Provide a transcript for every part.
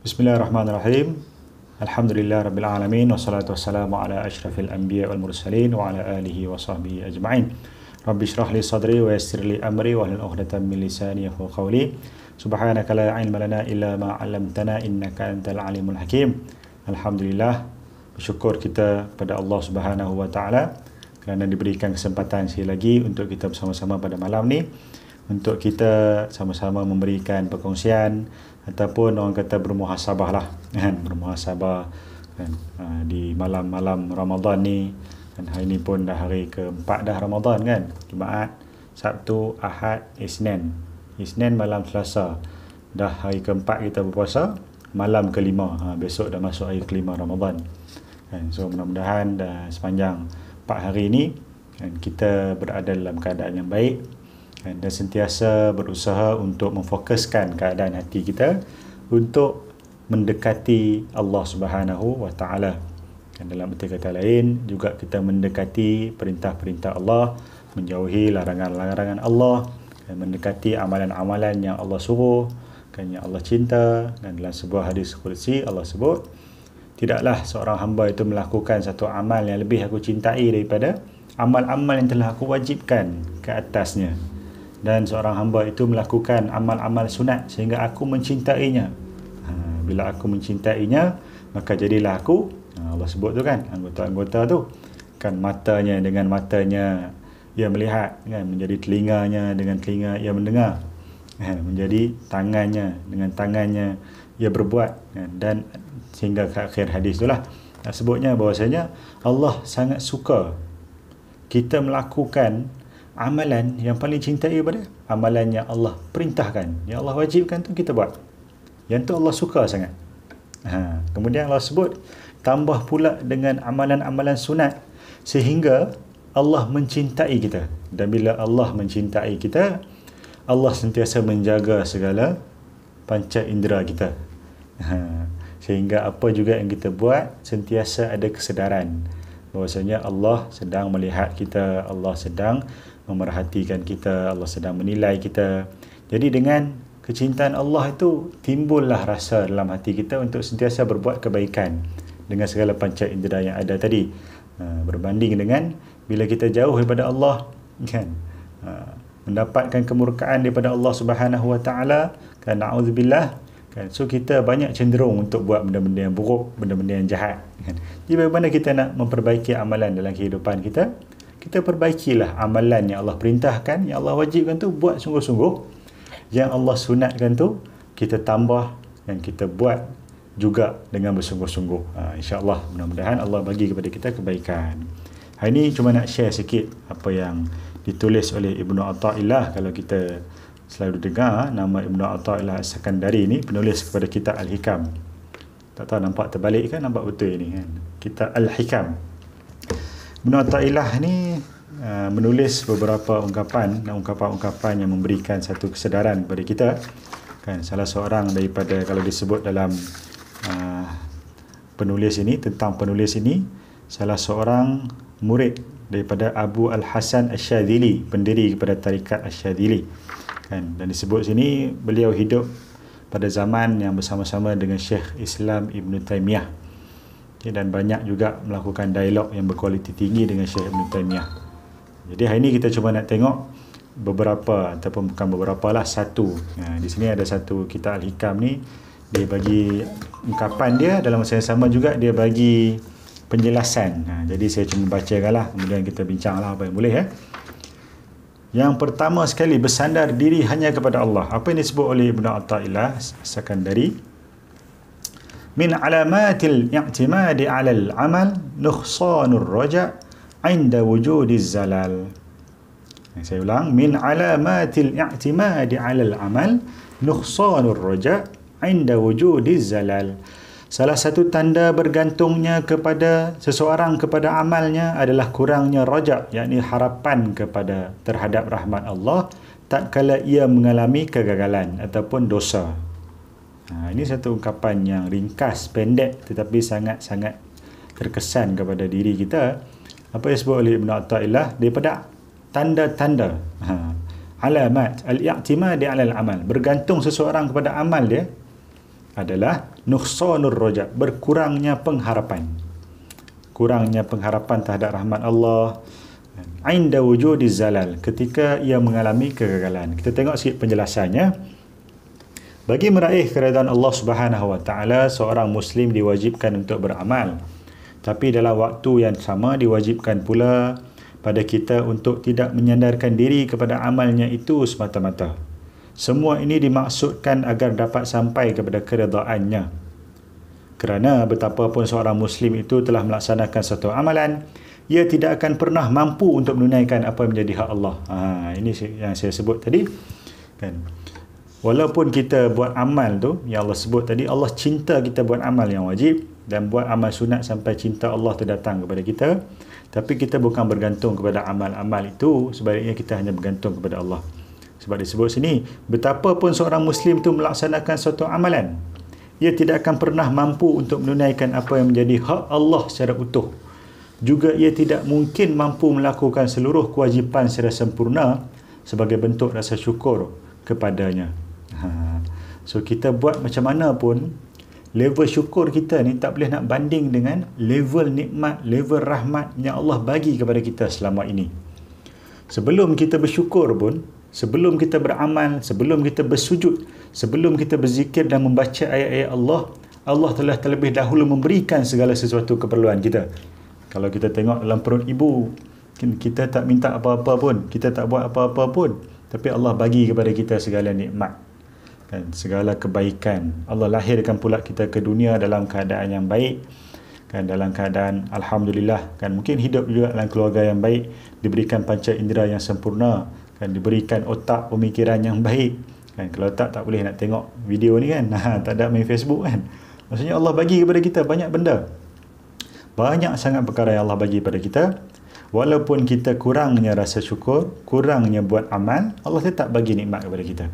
Bismillahirrahmanirrahim. Alhamdulillah Rabbil Alamin. Wassalatu wassalamu ala ashrafil anbiya wal mursalin wa ala alihi wa sahbihi ajma'in. Rabbi syrah li sadri wa yassir li amri wa hlul 'uqdatam min lisani yafqahu qawli. Subhanaka la ilma lana illa ma 'allamtana innaka antal alimul hakim. Alhamdulillah, bersyukur kita kepada Allah Subhanahu wa taala kerana diberikan kesempatan sekali lagi untuk kita bersama-sama pada malam ni, untuk kita sama-sama memberikan perkongsian ataupun orang kata bermuhasabah lah kan, bermuhasabah kan, di malam-malam Ramadan ni kan. Hari ni pun dah hari keempat dah Ramadan kan, Jumaat, Sabtu, Ahad, Isnin malam Selasa, dah hari keempat kita berpuasa, malam kelima, besok dah masuk hari kelima Ramadan kan. So mudah-mudahan dah sepanjang 4 hari ni kan, kita berada dalam keadaan yang baik dan sentiasa berusaha untuk memfokuskan keadaan hati kita untuk mendekati Allah Subhanahu wa taala. Dan dalam arti kata lain juga kita mendekati perintah-perintah Allah, menjauhi larangan-larangan Allah, dan mendekati amalan-amalan yang Allah suruh, kan, yang Allah cinta. Dan dalam sebuah hadis qudsi Allah sebut, tidaklah seorang hamba itu melakukan satu amal yang lebih aku cintai daripada amal-amal yang telah aku wajibkan ke atasnya. Dan seorang hamba itu melakukan amal-amal sunat sehingga aku mencintainya. Bila aku mencintainya, maka jadilah aku, Allah sebut tu kan, anggota-anggota tu kan, matanya dengan matanya ia melihat kan, menjadi telinganya dengan telinga ia mendengar kan, menjadi tangannya dengan tangannya ia berbuat kan, dan sehingga ke akhir hadis itulah sebutnya bahawasanya Allah sangat suka kita melakukan amalan yang paling cintai pada amalan yang Allah perintahkan, yang Allah wajibkan tu kita buat, yang tu Allah suka sangat. Kemudian Allah sebut tambah pula dengan amalan-amalan sunat sehingga Allah mencintai kita. Dan bila Allah mencintai kita, Allah sentiasa menjaga segala panca indera kita, sehingga apa juga yang kita buat sentiasa ada kesedaran bahawasanya Allah sedang melihat kita, Allah sedang memerhatikan kita, Allah sedang menilai kita. Jadi dengan kecintaan Allah itu timbullah rasa dalam hati kita untuk sentiasa berbuat kebaikan dengan segala panca indera yang ada tadi, berbanding dengan bila kita jauh daripada Allah kan, mendapatkan kemurkaan daripada Allah Subhanahu wa taala kan, na'udzubillah kan. So kita banyak cenderung untuk buat benda-benda yang buruk, benda-benda yang jahat kan. Jadi bagaimana kita nak memperbaiki amalan dalam kehidupan kita? Kita perbaikilah amalan yang Allah perintahkan, yang Allah wajibkan tu buat sungguh-sungguh. Yang Allah sunatkan tu kita tambah dan kita buat juga dengan bersungguh-sungguh. InsyaAllah, mudah-mudahan Allah bagi kepada kita kebaikan. Hari ini cuma nak share sikit apa yang ditulis oleh Ibnu Athaillah. Kalau kita selalu dengar nama Ibnu Athaillah As-Sakandari ni, penulis kepada kitab Al-Hikam. Tak tahu nampak terbalik kan, nampak betul ni kan, kitab Al-Hikam. Ibnu Athaillah ni menulis beberapa ungkapan dan ungkapan-ungkapan yang memberikan satu kesedaran kepada kita kan. Salah seorang daripada, kalau disebut dalam penulis ini, tentang penulis ini, salah seorang murid daripada Abu Al-Hasan Asy-Syadzili, pendiri kepada tarikat Asy-Syadzili kan. Dan disebut sini beliau hidup pada zaman yang bersama-sama dengan Syekh Islam Ibn Taymiyah, dan banyak juga melakukan dialog yang berkualiti tinggi dengan Syekh Ibn Taymiyah. Jadi hari ini kita cuba nak tengok beberapa, ataupun bukan beberapa lah, satu. Di sini ada satu kitab Al-Hikam ni, dia bagi ungkapan dia, dalam masa yang sama juga dia bagi penjelasan. Jadi saya cuma bacakan lah, kemudian kita bincang lah apa yang boleh ya. Yang pertama sekali, bersandar diri hanya kepada Allah. Apa yang disebut oleh Ibnu Athaillah Sakandari? Min alamatil i'timadi 'alal 'amal nukhsanur raja' 'inda wujudiz zalal. Saya ulang, min alamatil i'timadi 'alal 'amal nukhsanur raja' 'inda wujudiz zalal. Salah satu tanda bergantungnya kepada seseorang kepada amalnya adalah kurangnya raja', yakni harapan kepada terhadap rahmat Allah tatkala ia mengalami kegagalan ataupun dosa. Ini satu ungkapan yang ringkas, pendek, tetapi sangat-sangat terkesan kepada diri kita. Apa yang disebut oleh Ibnu Athaillah daripada tanda-tanda, alamat al-i'timadi 'alal amal, bergantung seseorang kepada amal dia adalah nuqsanur raja, berkurangnya pengharapan. Kurangnya pengharapan terhadap rahmat Allah. Inda wujudiz zalal, ketika ia mengalami kegagalan. Kita tengok sikit penjelasannya. Bagi meraih keredaan Allah Subhanahu Wa Taala, seorang Muslim diwajibkan untuk beramal. Tapi dalam waktu yang sama diwajibkan pula pada kita untuk tidak menyandarkan diri kepada amalnya itu semata-mata. Semua ini dimaksudkan agar dapat sampai kepada keredaannya. Kerana betapapun seorang Muslim itu telah melaksanakan satu amalan, ia tidak akan pernah mampu untuk menunaikan apa yang menjadi hak Allah. Ini yang saya sebut tadi, kan. Walaupun kita buat amal tu, yang Allah sebut tadi, Allah cinta kita buat amal yang wajib dan buat amal sunat sampai cinta Allah tu datang kepada kita. Tapi kita bukan bergantung kepada amal-amal itu, sebaliknya kita hanya bergantung kepada Allah. Sebab disebut sini, betapapun seorang Muslim tu melaksanakan suatu amalan, ia tidak akan pernah mampu untuk menunaikan apa yang menjadi hak Allah secara utuh. Juga ia tidak mungkin mampu melakukan seluruh kewajipan secara sempurna sebagai bentuk rasa syukur kepadanya. So kita buat macam mana pun, level syukur kita ni tak boleh nak banding dengan level nikmat, level rahmat yang Allah bagi kepada kita selama ini. Sebelum kita bersyukur pun, sebelum kita beramal, sebelum kita bersujud, sebelum kita berzikir dan membaca ayat-ayat Allah, Allah telah terlebih dahulu memberikan segala sesuatu keperluan kita. Kalau kita tengok dalam perut ibu, kita tak minta apa-apa pun, kita tak buat apa-apa pun, tapi Allah bagi kepada kita segala nikmat, kan, segala kebaikan. Allah lahirkan pula kita ke dunia dalam keadaan yang baik, kan, dalam keadaan alhamdulillah, kan, mungkin hidup juga dalam keluarga yang baik, diberikan panca indera yang sempurna, kan, diberikan otak pemikiran yang baik, kan. Kalau tak boleh nak tengok video ni, kan. Tak ada main Facebook, kan. Maksudnya Allah bagi kepada kita banyak benda, banyak sangat perkara yang Allah bagi kepada kita. Walaupun kita kurangnya rasa syukur, kurangnya buat amal, Allah tetap bagi nikmat kepada kita.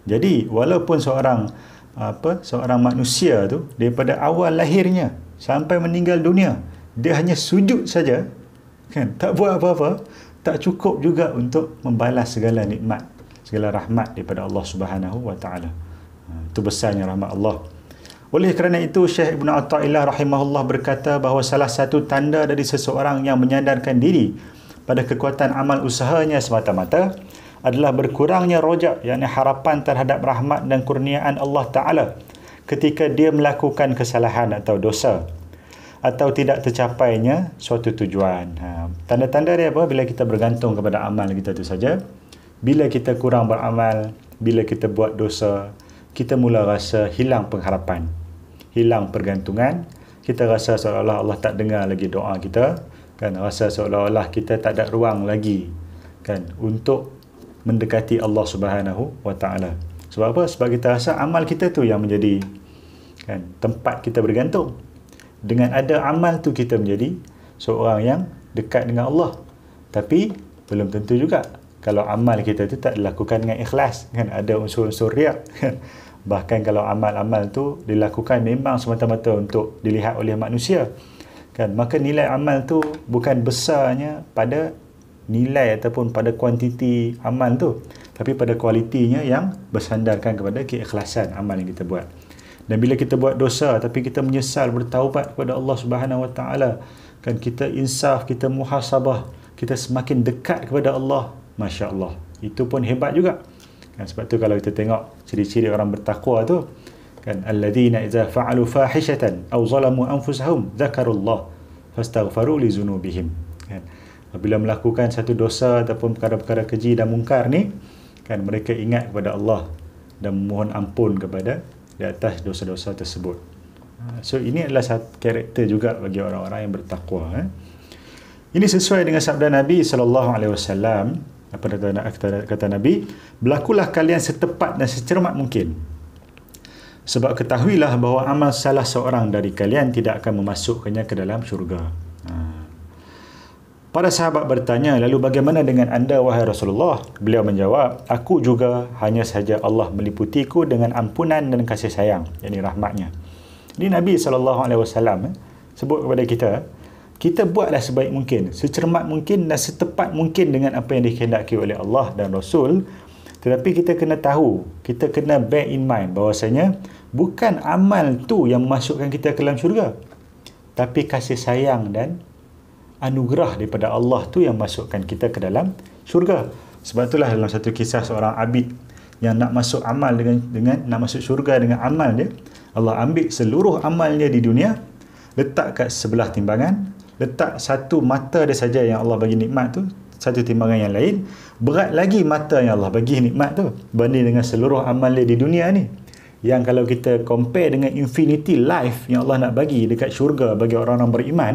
Jadi walaupun seorang manusia tu daripada awal lahirnya sampai meninggal dunia, dia hanya sujud saja, kan, tak buat apa-apa, tak cukup juga untuk membalas segala nikmat, segala rahmat daripada Allah Subhanahu Wa Taala. Itu besarnya rahmat Allah. Oleh kerana itu, Syekh Ibn Atha'illah rahimahullah berkata bahawa salah satu tanda dari seseorang yang menyandarkan diri pada kekuatan amal usahanya semata-mata adalah berkurangnya rojak, yakni harapan terhadap rahmat dan kurniaan Allah Ta'ala ketika dia melakukan kesalahan atau dosa, atau tidak tercapainya suatu tujuan. Tanda-tanda dia apa? Bila kita bergantung kepada amal kita tu saja, bila kita kurang beramal, bila kita buat dosa, kita mula rasa hilang pengharapan, hilang pergantungan. Kita rasa seolah-olah Allah tak dengar lagi doa kita, kan, rasa seolah-olah kita tak ada ruang lagi, kan, untuk mendekati Allah Subhanahu Wa Taala. Sebab apa? Sebab kita rasa amal kita tu yang menjadi, kan, tempat kita bergantung. Dengan ada amal tu kita menjadi seorang yang dekat dengan Allah. Tapi belum tentu juga kalau amal kita tu tak dilakukan dengan ikhlas, kan, ada unsur-unsur riak, kan. Bahkan kalau amal-amal tu dilakukan memang semata-mata untuk dilihat oleh manusia, kan, maka nilai amal tu bukan besarnya pada nilai ataupun pada kuantiti amal tu, tapi pada kualitinya yang bersandarkan kepada keikhlasan amal yang kita buat. Dan bila kita buat dosa tapi kita menyesal, bertaubat kepada Allah Subhanahu Wa Taala, kan, kita insaf, kita muhasabah, kita semakin dekat kepada Allah, masya-Allah, itu pun hebat juga, kan. Sebab tu kalau kita tengok ciri-ciri orang bertakwa tu, kan, alladzina idza fa'alu fahishatan aw zalamu anfusahum dzakarullah fastaghfaru li dzunubihim, kan. Bila melakukan satu dosa ataupun perkara-perkara keji dan mungkar ni, kan, mereka ingat kepada Allah dan memohon ampun kepada di atas dosa-dosa tersebut. So ini adalah satu karakter juga bagi orang-orang yang bertakwa. Ini sesuai dengan sabda Nabi SAW. Apa kata Nabi? Berlakulah kalian setepat dan secermat mungkin, sebab ketahuilah bahawa amal salah seorang dari kalian tidak akan memasukkannya ke dalam syurga. Para sahabat bertanya, lalu bagaimana dengan anda wahai Rasulullah? Beliau menjawab, aku juga, hanya sahaja Allah meliputiku dengan ampunan dan kasih sayang, yakni rahmatnya. Jadi Nabi SAW sebut kepada kita buatlah sebaik mungkin, secermat mungkin dan setepat mungkin dengan apa yang dikehendaki oleh Allah dan Rasul. Tetapi kita kena tahu, kita kena bear in mind bahawasanya Bukan amal tu yang memasukkan kita ke dalam syurga, tapi kasih sayang dan anugerah daripada Allah tu yang masukkan kita ke dalam syurga. Sebab itulah dalam satu kisah seorang abid yang nak masuk amal dengan nak masuk syurga dengan amal dia, Allah ambil seluruh amalnya di dunia, letak kat sebelah timbangan, letak satu mata dia saja yang Allah bagi nikmat tu, satu timbangan yang lain, berat lagi mata yang Allah bagi nikmat tu banding dengan seluruh amal dia di dunia ni. Yang kalau kita compare dengan infinity life yang Allah nak bagi dekat syurga bagi orang-orang beriman,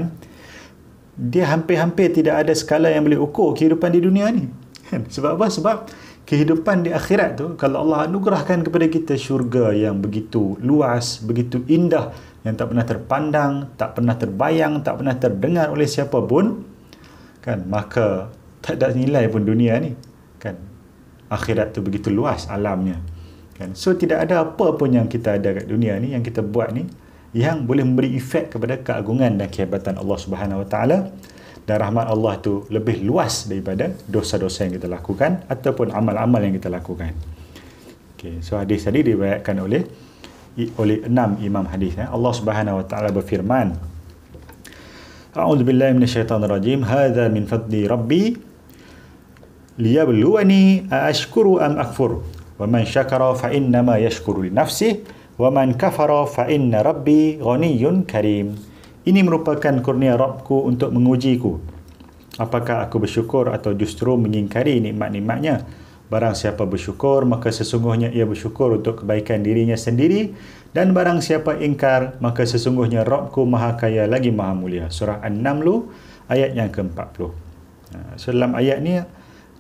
dia hampir-hampir tidak ada skala yang boleh ukur kehidupan di dunia ni. Sebab apa? Sebab kehidupan di akhirat tu, kalau Allah anugerahkan kepada kita syurga yang begitu luas, begitu indah, yang tak pernah terpandang, tak pernah terbayang, tak pernah terdengar oleh siapa pun, kan, maka tak ada nilai pun dunia ni, kan. Akhirat tu begitu luas alamnya, kan. So tidak ada apa pun yang kita ada kat dunia ni, yang kita buat ni, yang boleh memberi efek kepada keagungan dan kehebatan Allah Subhanahu Wa Taala. Dan rahmat Allah tu lebih luas daripada dosa-dosa yang kita lakukan ataupun amal-amal yang kita lakukan. Okay, so hadis tadi diriwayatkan oleh 6 imam hadis. Allah Subhanahu Wa Taala berfirman, A'udzubillahi minasyaitonirrajim. Hadza min fadli rabbi liyabluwani aashkuru am akfur. Wa man syakara fa innama yashkuru li nafsihi wa man kafara fa inna rabbi ghaniyyun karim. Ini merupakan kurnia Rabbku untuk mengujiku. Apakah aku bersyukur atau justru mengingkari nikmat-nikmatnya? Barang siapa bersyukur, maka sesungguhnya ia bersyukur untuk kebaikan dirinya sendiri. Dan barang siapa ingkar, maka sesungguhnya Rabbku maha kaya lagi maha mulia. Surah An-Naml ayat yang ke-40. So dalam ayat ni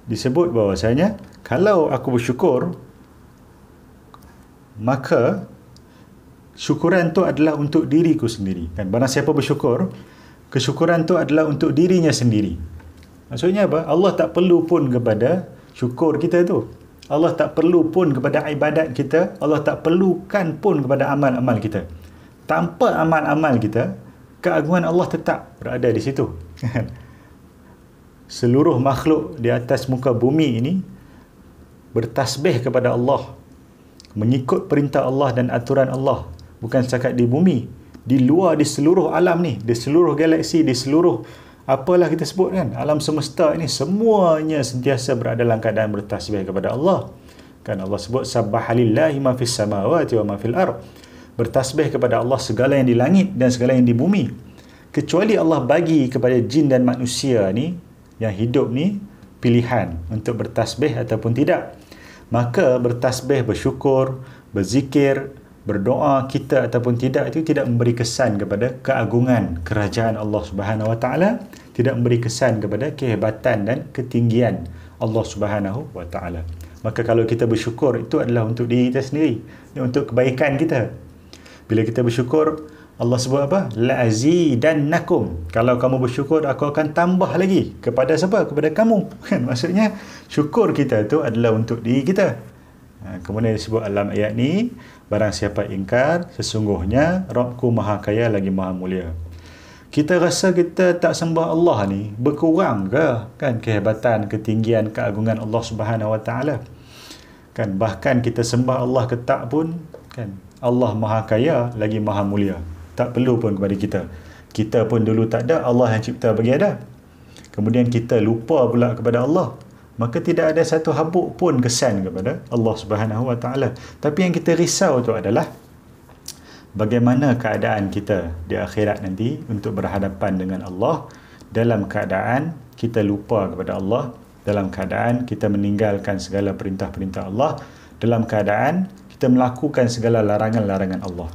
disebut bahawasanya, kalau aku bersyukur, maka syukuran tu adalah untuk diriku sendiri, kan. Barang siapa bersyukur, kesyukuran tu adalah untuk dirinya sendiri. Maksudnya apa? Allah tak perlu pun kepada syukur kita tu. Allah tak perlu pun kepada ibadat kita. Allah tak perlukan pun kepada amal-amal kita. Tanpa amal-amal kita, keagungan Allah tetap berada di situ. Seluruh makhluk di atas muka bumi ini bertasbih kepada Allah, mengikut perintah Allah dan aturan Allah. Bukan setakat di bumi, di luar, di seluruh alam ni, di seluruh galaksi, di seluruh apalah kita sebut, kan, alam semesta ini, semuanya sentiasa berada dalam keadaan bertasbih kepada Allah, kan. Allah sebut sabbahalillahi ma fis samawati wa ma fil ard. Bertasbih kepada Allah segala yang di langit dan segala yang di bumi. Kecuali Allah bagi kepada jin dan manusia ni yang hidup ni pilihan untuk bertasbih ataupun tidak. Maka bertasbih, bersyukur, berzikir, berdoa kita ataupun tidak, itu tidak memberi kesan kepada keagungan kerajaan Allah Subhanahu Wa Taala, tidak memberi kesan kepada kehebatan dan ketinggian Allah Subhanahu Wa Taala. Maka kalau kita bersyukur, itu adalah untuk diri kita sendiri, untuk kebaikan kita. Bila kita bersyukur, Allah sebut apa? La'azidannakum. Kalau kamu bersyukur, aku akan tambah lagi. Kepada siapa? Kepada kamu. Maksudnya syukur kita tu adalah untuk diri kita. Kemudian disebut dalam ayat ni, barang siapa ingkar, sesungguhnya Rabbku maha kaya lagi maha mulia. Kita rasa kita tak sembah Allah ni, berkurang ke, kan, kehebatan, ketinggian, keagungan Allah Subhanahu Wa Taala? Kan, bahkan kita sembah Allah ke tak pun, kan, Allah maha kaya lagi maha mulia. Tak perlu pun kepada kita. Kita pun dulu tak ada, Allah yang cipta bagi ada. Kemudian kita lupa pula kepada Allah, maka tidak ada satu habuk pun kesan kepada Allah Subhanahu Wa Taala. Tapi yang kita risau tu adalah bagaimana keadaan kita di akhirat nanti untuk berhadapan dengan Allah, dalam keadaan kita lupa kepada Allah, dalam keadaan kita meninggalkan segala perintah-perintah Allah, dalam keadaan kita melakukan segala larangan-larangan Allah.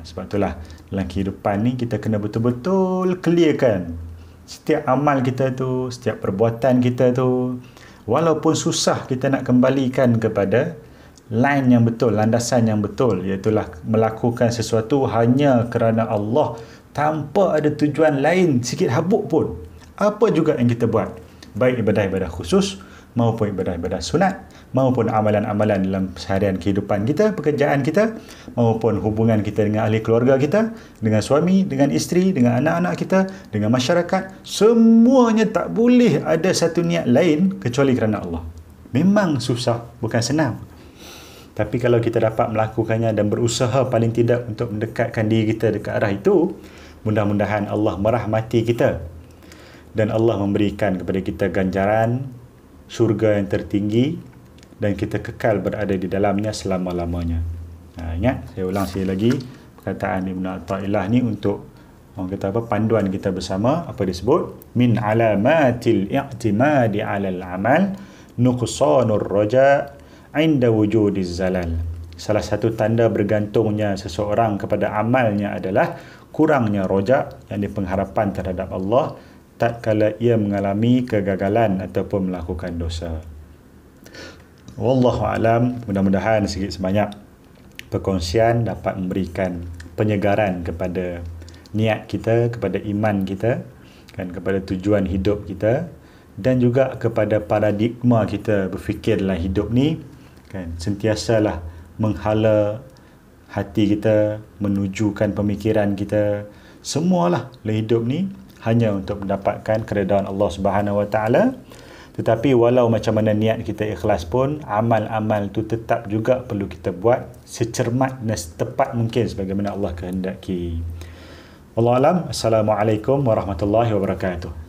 Sebab itulah dalam kehidupan ni kita kena betul-betul clearkan setiap amal kita tu, setiap perbuatan kita tu. Walaupun susah, kita nak kembalikan kepada line yang betul, landasan yang betul, iaitulah melakukan sesuatu hanya kerana Allah, tanpa ada tujuan lain sikit habuk pun. Apa juga yang kita buat, baik ibadah-ibadah khusus maupun ibadah-ibadah sunat, maupun amalan-amalan dalam seharian kehidupan kita, pekerjaan kita, maupun hubungan kita dengan ahli keluarga kita, dengan suami, dengan isteri, dengan anak-anak kita, dengan masyarakat, semuanya tak boleh ada satu niat lain kecuali kerana Allah. Memang susah, bukan senang. Tapi kalau kita dapat melakukannya dan berusaha paling tidak untuk mendekatkan diri kita dekat arah itu, mudah-mudahan Allah merahmati kita dan Allah memberikan kepada kita ganjaran syurga yang tertinggi dan kita kekal berada di dalamnya selama-lamanya. Ingat, saya ulang sekali lagi perkataan Ibn Atha'illah ni untuk orang kata apa, panduan kita bersama. Apa disebut? Min alamatil i'timadi 'alal amal nuqsanur raja' 'inda wujudiz zalal. Salah satu tanda bergantungnya seseorang kepada amalnya adalah kurangnya roja', yang pengharapan terhadap Allah tatkala ia mengalami kegagalan ataupun melakukan dosa. Wallahu alam, mudah-mudahan sikit sebanyak perkongsian dapat memberikan penyegaran kepada niat kita, kepada iman kita, kan, kepada tujuan hidup kita, dan juga kepada paradigma kita berfikir dalam hidup ni, kan, sentiasalah menghala hati kita, menujukan pemikiran kita, semualah dalam hidup ni hanya untuk mendapatkan keredaan Allah Subhanahu Wa Taala. Tetapi walau macam mana niat kita ikhlas pun, amal-amal tu tetap juga perlu kita buat secermat dan setepat mungkin sebagaimana Allah kehendaki. Wallahu alam. Assalamualaikum warahmatullahi wabarakatuh.